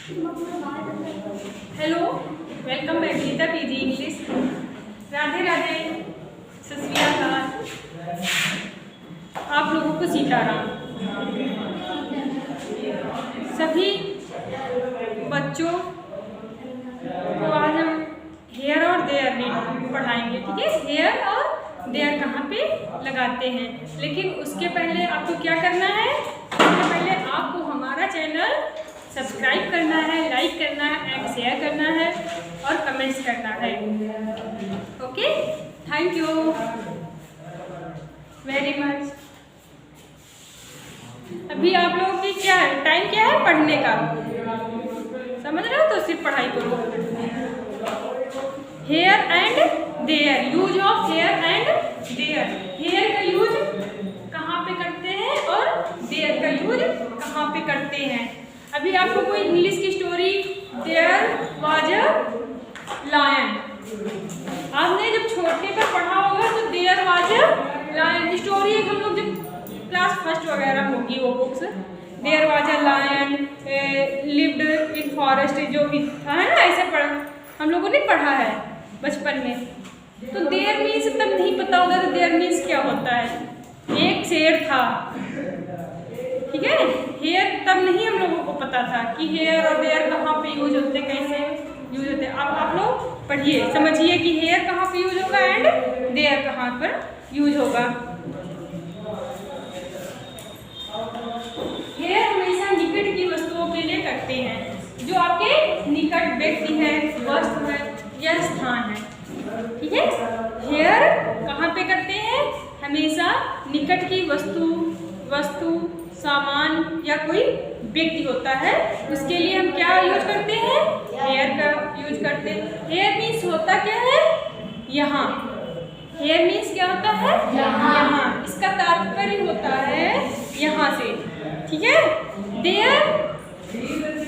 Hello, welcome back Geeta PG English. Radhe Radhe, Sat Shri अकाल। आप लोगों को सीताराम। सभी बच्चों को आज हम हेयर और देयर पढ़ाएंगे, ठीक है। हेयर और देयर कहाँ पे लगाते हैं, लेकिन उसके पहले आपको क्या करना है? उसके पहले आपको हमारा चैनल सब्सक्राइब करना है, लाइक करना है एंड शेयर करना है और कमेंट्स करना है। Okay, thank you very much. अभी आप लोगों की क्या है, टाइम क्या है पढ़ने का? समझ रहे हो? तो सिर्फ पढ़ाई करो। Here and there, use of here and there. Here का यूज कहाँ पे करते हैं और देयर का यूज कहाँ पे करते हैं। अभी आपको कोई इंग्लिश की story, there was a lion, आपने जब छोटे पे पढ़ा होगा तो there was a lion story हम लोग जब क्लास फर्स्ट वगैरह होगी वो books, there was a lion lived in forest, जो भी था है ना, ऐसे पढ़ा हम लोगों ने पढ़ा है बचपन में। तो देयर मीन्स तब नहीं पता होगा तो देयर मीन्स क्या होता है। एक शेर था, ठीक है। हेयर तब नहीं हम लोगों को पता था कि हेयर और देयर कहाँ पे यूज होते, कैसे यूज होते। अब आप लोग पढ़िए, समझिए कि हेयर कहाँ पे यूज होगा एंड देयर कहाँ पर यूज होगा। हेयर हमेशा निकट की वस्तुओं के लिए करते हैं, जो आपके निकट व्यक्ति है, वस्तु है या स्थान है, ठीक है। हेयर कहाँ पे करते हैं? हमेशा निकट की वस्तु, सामान या कोई व्यक्ति होता है, उसके लिए हम क्या यूज करते हैं? हेयर का यूज करते हैं। हेयर मीन्स होता क्या है? यहाँ। हेयर मीन्स क्या होता है? यहाँ। इसका तात्पर्य होता है यहाँ से, ठीक है। देयर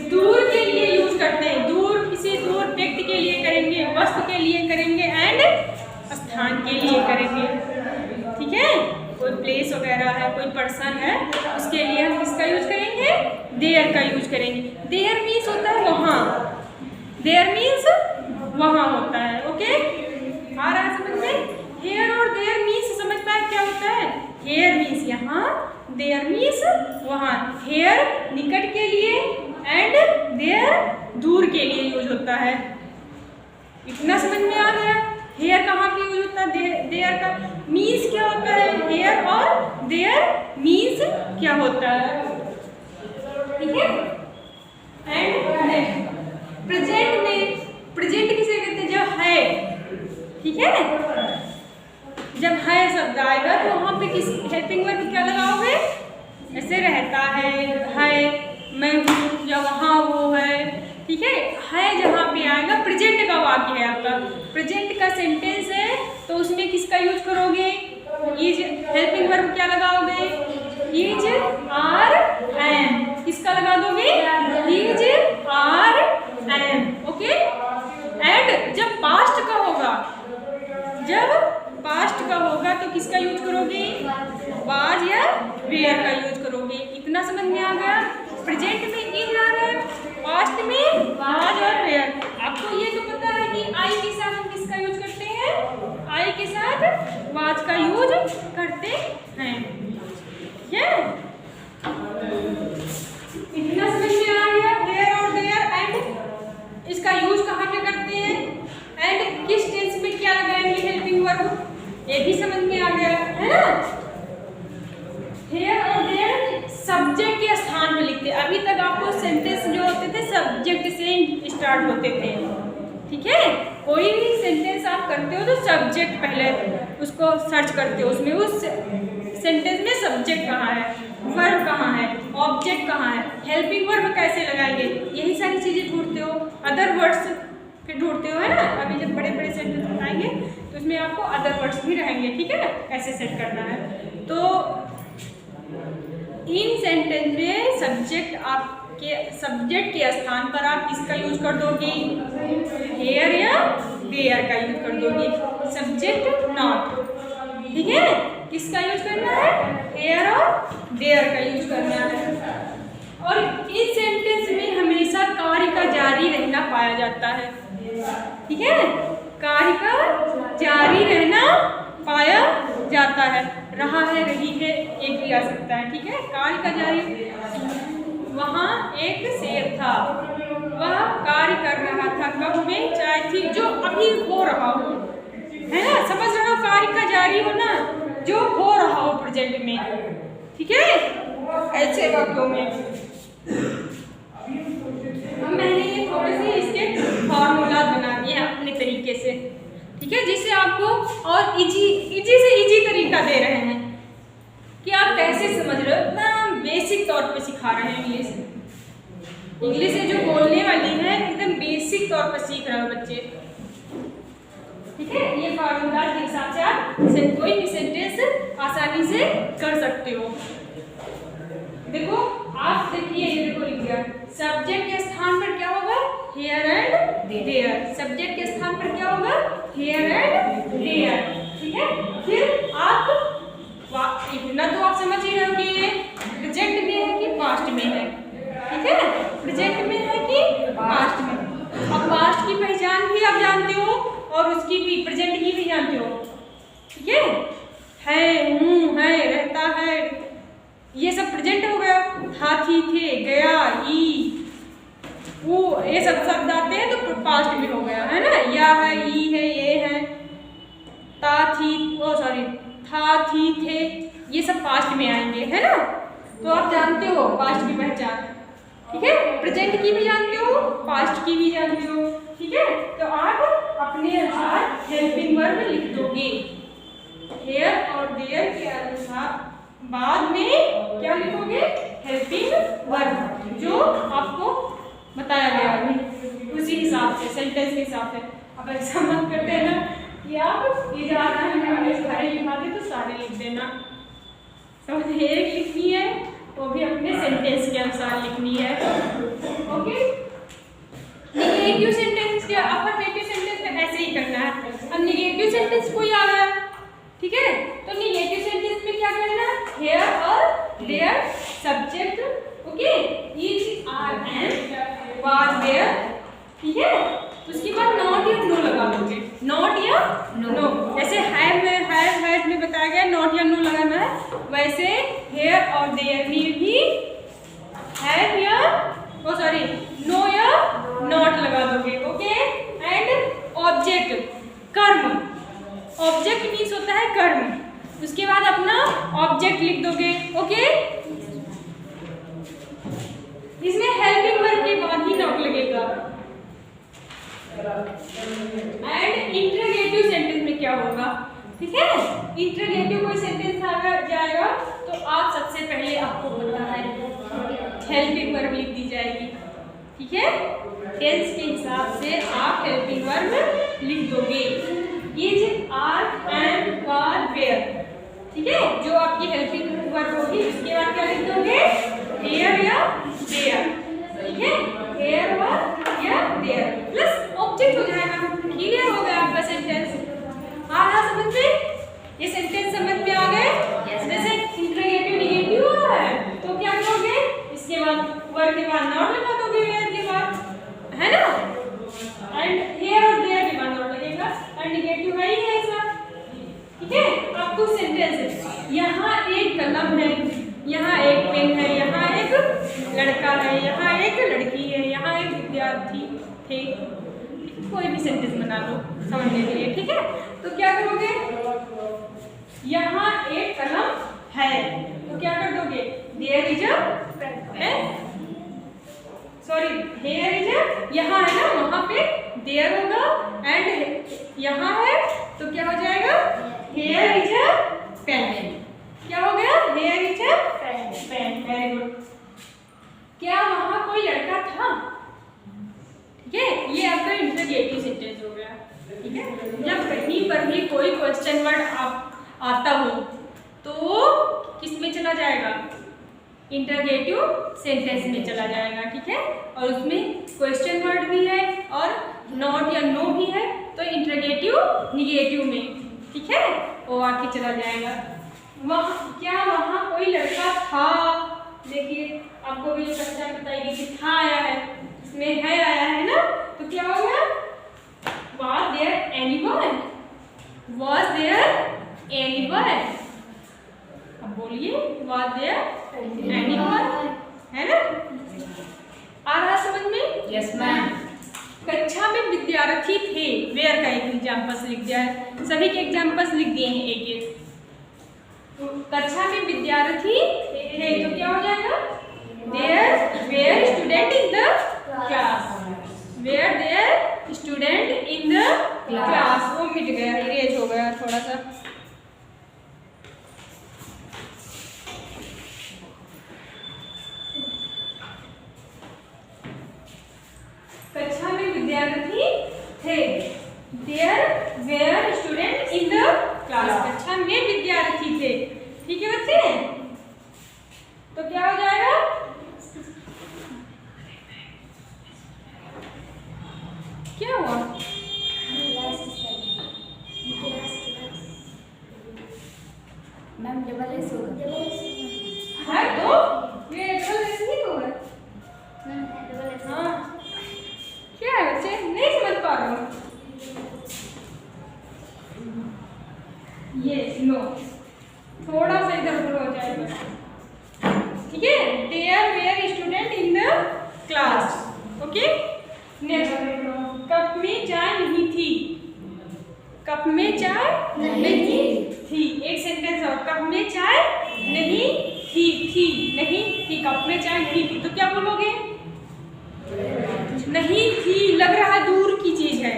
दूर के लिए यूज करते हैं, दूर किसी दूर व्यक्ति के लिए करेंगे, वस्तु के लिए करेंगे एंड स्थान के लिए करेंगे, ठीक है। कोई प्लेस वगैरह है, कोई पर्सन है, उसके लिए हम किसका यूज करेंगे? देयर का यूज करेंगे। देयर मीन्स होता है वहाँ, देयर मीन्स वहाँ होता है। ओके, आ रहा है समझ में? हेयर और देयर मीन्स समझ पाए क्या होता है? हेयर मीन्स यहाँ, देयर मीन्स वहाँ। हेयर निकट के लिए एंड देयर दूर के लिए यूज होता है। इतना समझ में आ गया? हेयर कहाँ पे यूज होता है? देयर का मीन्स क्या होता है? हेयर और देयर मीन्स क्या होता है, ठीक है। एंड प्रेजेंट में, प्रेजेंट किसे कहते हैं? जब है, ठीक है। जब है शब्द आएगा तो वहाँ पे किस हेल्पिंग वर्ब क्या लगाओगे? ऐसे रहता है, मैं हूँ या वहाँ वो है, ठीक है। जहाँ पे आएगा, प्रेजेंट का वाक्य है आपका, प्रेजेंट का सेंटेंस है, तो उसमें किसका यूज करोगे? इज हेल्पिंग वर्ब क्या लगाओगे? Is are am. किसका लगा दोगे? Is are am. Okay. And जब पास्ट का होगा, जब पास्ट का होगा तो किसका यूज करोगे? वाज या वेयर का यूज करोगे। इतना समझ में आ गया? प्रेजेंट में इज आ रहा है, पास्ट में वाज और वेयर। आपको ये तो पता है कि आई के साथ हम किसका यूज करते हैं? आई के साथ वाज का यूज करते हैं, ठीक है। इतना समझ में आ गया? हेयर और देयर एंड इसका यूज कहाँ पे करते हैं एंड किस टेंस में क्या लगाएंगे हेल्पिंग वर्ब, ये भी समझ में आ गया है ना। हेयर और देयर सब्जेक्ट के स्थान पे लिखते हैं। अभी तक आपको सेंटेंस जो होते थे सब्जेक्ट से स्टार्ट होते थे, ठीक है। कोई भी सेंटेंस आप करते हो तो सब्जेक्ट पहले उसको सर्च करते हो, उसमें उस सेंटेंस में सब्जेक्ट कहाँ है, वर्ब कहाँ है, ऑब्जेक्ट कहाँ है, हेल्पिंग वर्ब कैसे लगाएंगे, यही सारी चीज़ें ढूंढते हो। अदर वर्ड्स फिर ढूंढते हो, है ना। अभी जब बड़े बड़े सेंटेंस बनाएंगे तो उसमें आपको अदर वर्ड्स भी रहेंगे, ठीक है। कैसे सेट करना है, तो इन सेंटेंस में सब्जेक्ट के स्थान पर आप किसका यूज कर दोगे? हेयर या देयर का यूज कर दोगे। सब्जेक्ट नॉट, ठीक है। किसका यूज करना है? हेयर और देयर का यूज करना है। और इस सेंटेंस में हमेशा कार्य पाया जाता है। ठीक है, कार्य का जारी रहना पाया जाता है। रहा है, रही है, एक भी आ सकता है। ठीक है, कार्य का जारी। वहाँ एक शेर था, वह कार्य कर रहा था। कब में? चाय थी, जो अभी हो रहा हो, है ना, समझ रहे हो, कार्य का जारी हो ना, जो हो रहा हो प्रेजेंट में। ठीक है, ऐसे वाक्यों में। अब मैंने ये थोड़े से इसके फॉर्मूला बना दिए अपने तरीके से। ठीक है, जिससे आपको और इजी से इजी तरीका दे रहे हैं कि आप कैसे समझ रहे हो। इतना बेसिक तौर पे सिखा रहे हैं इंग्लिश है जो बोलने वाली है, एकदम बेसिक तौर पर सीख रहे हो बच्चे। ठीक है, ये फॉर्मूला के हिसाब से आप कोई भी सेंटेंस आसानी से कर सकते हो। देखो, आप देखिए, ये देखो लिख दिया, सब्जेक्ट के स्थान पर क्या होगा? Here and there. सब्जेक्ट के स्थान पर क्या होगा? Here and there. ठीक है, फिर आप इतना तो आप समझ ही रहे हो कि ये प्रेजेंट में है कि पास्ट में है। ठीक है, प्रेजेंट में है कि पास्ट में। अब पास्ट की पहचान भी आप जानते हो और उसकी भी, प्रेजेंट की भी जानते हो। ठीक है, हूँ, है, रहता है, ये सब प्रेजेंट हो गया। था, थी, थे, गया, ई, वो, ये सब शब्द आते हैं तो पास्ट में हो गया, है ना। या है, ई है, ये है, था, थी, थे, ये सब पास्ट में आएंगे, है ना। तो आप जानते हो पास्ट की पहचान। ठीक है, प्रेजेंट की भी जानते हो, पास्ट की भी जानते हो। ठीक है, तो आप अपने अनुसार हेल्पिंग वर्ब लिख दोगे। हियर और देयर के अनुसार बाद में क्या लिखोगे? हेल्पिंग वर्ब, जो आपको बताया गया है उसी हिसाब से, सेंटेंस के हिसाब से। अब ऐसा मत करते हैं ना कि आप ये जा रहा है, मैंने सारे लिखा दे तो सारे लिख देना। समझ, एक लिखनी है वो भी अपने सेंटेंस के अनुसार लिखनी है। ओके, नेगेटिव सेंटेंस क्या, अफर्मेटिव सेंटेंस में ऐसे ही करना है। अब नेगेटिव सेंटेंस कोई आ गया, ठीक है, तो नेगेटिव सेंटेंस में क्या करना? हियर और there subject, okay, is, are, and, was, there. ठीक है, उसके बाद नॉट या नो लगा दोगे। नॉट या नो, जैसे हैव में, हैज में बताया गया नॉट या नो लगाना है, वैसे हियर और देयर में भी हैव या नो या नॉट लगा दोगे। ओके, एंड ऑब्जेक्ट, कर्म, ऑब्जेक्ट मीन्स होता है कर्म, उसके बाद अपना ऑब्जेक्ट लिख दोगे। ओके, इसमें हेल्पिंग वर्ब के बाद ही नॉट लगेगा। एंड इंटरोगेटिव सेंटेंस में क्या होगा? ठीक है, इंटरोगेटिव कोई सेंटेंस आ जाएगा तो आप सबसे पहले, आपको पता है, हेल्पिंग वर्ब लिख दी जाएगी। ठीक है, टेंस के हिसाब से आप हेल्पिंग वर्ब लिख दोगे। Is, are, am, were, where. ठीक है, जो आपकी हेल्पिंग वर्ब होगी उसके बाद क्या लिख दोगे? हियर या देयर। ठीक है, हियर या देयर प्लस ऑब्जेक्ट हो जाएगा। क्लियर हो गया आपका सेंटेंस? आ रहा समझ में? ये सेंटेंस समझ में आ गए? जैसे इंटरोगेटिव नेगेटिव हो रहा है तो क्या करोगे? इसके बाद वर्ब के बाद नॉट लगा दोगे, वेयर के बाद, है ना, एंड हियर और देयर के बाद नॉट लगेगा, एंड नेगेटिव है ही ऐसा। ठीक है, अब कुछ सेंटेंस है, यहाँ एक कलम है, यहाँ एक पेन है, यहाँ एक लड़का है, यहाँ एक लड़की है, यहाँ एक विद्यार्थी थे। कोई भी सेंटेंस बना लो समझने के लिए। ठीक है, तो क्या करोगे? यहाँ एक कलम है तो क्या कर दोगे? There is a pen, sorry here is a, यहाँ है ना, वहाँ पे देयर होगा, एंड यहाँ है तो क्या हो जाएगा? Here is a pen. क्या हो गया? Here is a pen. Very good. क्या वहाँ कोई लड़का था? ठीक है, ये आपका इंटरोगेटिव सेंटेंस हो गया। ठीक है, जब कहीं पर भी कोई क्वेश्चन वर्ड आता हो तो किस में चला जाएगा? इंटरोगेटिव सेंटेंस में चला जाएगा। ठीक है, और उसमें क्वेश्चन वर्ड भी है और नॉट या नो भी है तो इंटरोगेटिव निगेटिव में, ठीक है, वो आके चला जाएगा। वहाँ, क्या वहाँ कोई लड़का था? देखिए, आपको भी जो कक्षा बताई गई थी था आया है, इसमें है आया है ना, तो क्या यस मैम। कक्षा में विद्यार्थी थे, वेयर का एक एग्जाम्पल्स लिख दिया है, सभी के एग्जाम्पल्स लिख दिए हैं एक एक। कक्षा में विद्यार्थी थे तो क्या हो जाएगा? There were student in the class, were there student in the class. वो मिट गया, इरेज हो गया थोड़ा सा। कक्षा में विद्यार्थी थे, there were student in the class. कक्षा में विद्यार्थी थे, ठीक है बच्चे? तो क्या हो जाएगा? क्या हुआ? मैम डबल एस होगा है तो ये डबल एस नहीं होगा। हाँ क्या है बच्चे, नहीं समझ पा रहे हो? ये नो, थोड़ा सा इधर उधर हो जाएगा, ठीक है? There were student in the class, okay? Next, cup में चाय नहीं थी। कप में चाय नहीं थी, एक सेंटेंस और, कप में चाय नहीं थी, थी नहीं थी, कप में चाय नहीं थी, तो क्या बोलोगे? नहीं थी, लग रहा है दूर की चीज है।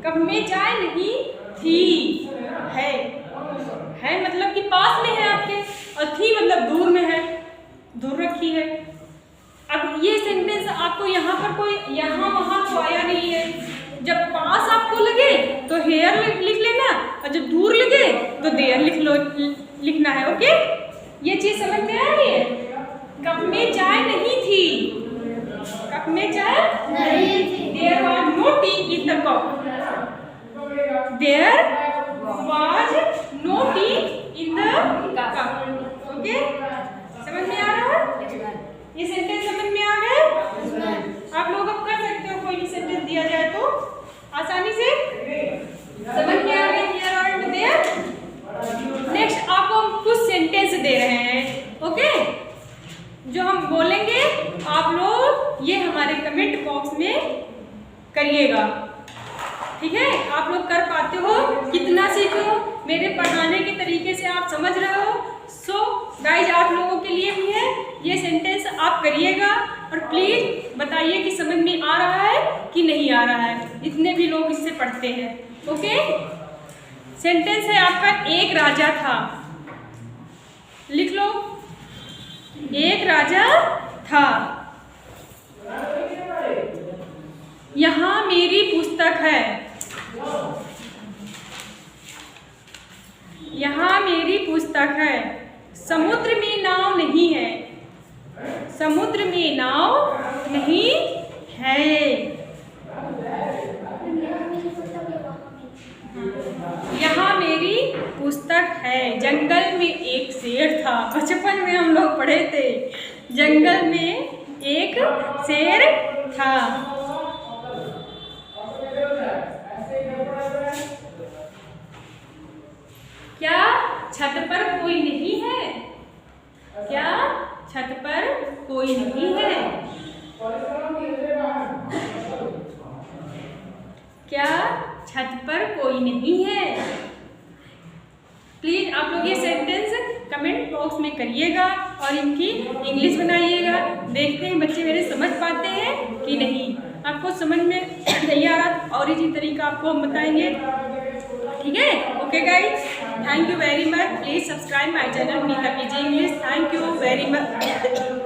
कप में चाय नहीं थी, है मतलब कि पास में है आपके, और थी मतलब दूर में है, दूर रखी है। अब ये सेंटेंस आपको यहाँ पर कोई यहाँ वहाँ तो आया नहीं है। जब पास आपको लगे तो हेयर लिख लेना, और जब दूर लगे तो देयर लिखना है, ओके? ये चीज समझ में आ रही है? कप में चाय नहीं थी, कप में चाय नहीं थी। There was no tea in the cup, there was no tea in the cup, okay? समझ में आ रहा है? ये सेंटेंस समझ में आ गए? आप लोग अब कर सकते हो, कोई भी सेंटेंस दिया जाए तो आसानी से समझ में आ गए, हियर और देयर। नेक्स्ट आपको हम कुछ सेंटेंस दे रहे हैं, ओके? जो हम बोलेंगे आप लोग ये हमारे कमेंट बॉक्स में करिएगा, ठीक है? आप लोग कर पाते हो, कितना सीखो, मेरे पढ़ाने के तरीके से आप समझ रहे हो। सो गाइज आप लोगों के लिए भी है, ये सेंटेंस आप करिएगा और प्लीज बताइए कि समझ में आ रहा है कि नहीं आ रहा है। इतने भी लोग इससे पढ़ते हैं, ओके? सेंटेंस है आपका, एक राजा था। लिख लो, एक राजा था। यहाँ मेरी पुस्तक है, यहाँ मेरी पुस्तक है। समुद्र में नाव नहीं है, समुद्र में नाव नहीं है। यहाँ मेरी पुस्तक है। जंगल में एक शेर था, बचपन में हम लोग पढ़े थे, जंगल में एक शेर था। क्या छत पर कोई नहीं है? क्या छत पर कोई नहीं है? क्या छत पर कोई नहीं है? प्लीज आप लोग ये सेंटेंस कमेंट बॉक्स में करिएगा और इनकी इंग्लिश बनाइएगा। देखते हैं बच्चे मेरे समझ पाते हैं कि नहीं। आपको समझ में नहीं आ रहा और इसी तरीका आपको हम बताएंगे, ठीक है? Okay guys, thank you very much. Please subscribe my channel Neeta PG English. Thank you very much.